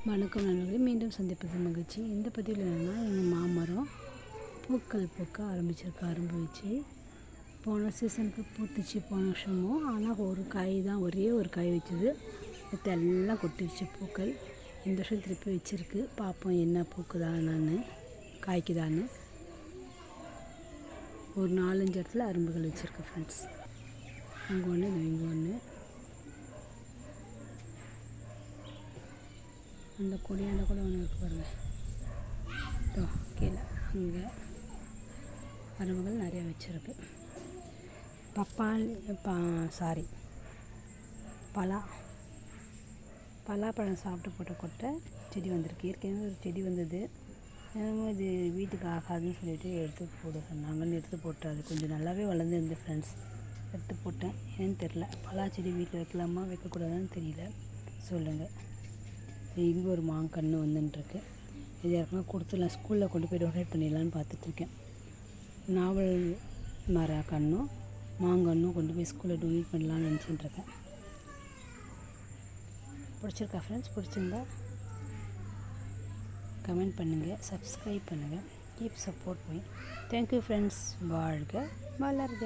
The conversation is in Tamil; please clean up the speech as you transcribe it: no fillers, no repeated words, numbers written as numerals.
வணக்கம் நண்பர்களே, மீண்டும் சந்திப்பது மகிழ்ச்சி. இந்த பதிவில் என்னென்னா, எங்கள் மாமரம் பூக்கள் பூக்க ஆரம்பிச்சிருக்கு. அரும்பு வச்சு போன சீசனுக்கு பூத்துச்சு போன வருஷமும். ஆனால் ஒரு காய் தான், ஒரே ஒரு காய் வச்சுது. மற்ற எல்லாம் கொட்டிடுச்சு பூக்கள். இந்த வருஷம் திருப்பி வச்சுருக்கு. பார்ப்போம் என்ன பூக்குதான்னு, காய்க்குதான்னு. ஒரு 4-5 இடத்துல அரும்புகள் வச்சுருக்கு ஃப்ரெண்ட்ஸ். இங்கே ஒன்று, இங்கே ஒன்று. அந்த கொடியாண்ட கூட ஒன்று இருக்குது பாருங்கள். இதோ கீழே அங்கே அரும்புகள் நிறையா வச்சுருக்கு. பலாப்பழம் சாப்பிட்டு போட்ட கொட்டை செடி வந்திருக்கு. ஏற்கனவே ஒரு செடி வந்தது. இது வீட்டுக்கு ஆகாதுன்னு சொல்லிட்டு எடுத்து போட சொன்னாங்கன்னு எடுத்து போட்டேன். அது கொஞ்சம் நல்லாவே வளர்ந்துருந்து ஃப்ரெண்ட்ஸ். எடுத்து போட்டேன். ஏன்னு தெரில, பலா செடி வீட்டில் வைக்கலாமா வைக்கக்கூடாதான்னு தெரியல, சொல்லுங்கள். இங்கே ஒரு மாங்கன்று வந்துட்டுருக்கு. இது யாருக்குன்னா கொடுத்துடலாம், ஸ்கூலில் கொண்டு போய் டொனேட் பண்ணிடலான்னு பார்த்துட்ருக்கேன். நாவல் மர கன்றும் மாங்கன்னும் கொண்டு போய் ஸ்கூலில் டொனேட் பண்ணலான்னு நினச்சிட்டுருக்கேன். பிடிச்சிருக்கா ஃப்ரெண்ட்ஸ்? பிடிச்சிருந்தா கமெண்ட் பண்ணுங்கள், சப்ஸ்கிரைப் பண்ணுங்கள். Keep support me. Thank you friends. வாழ்க வளர்க.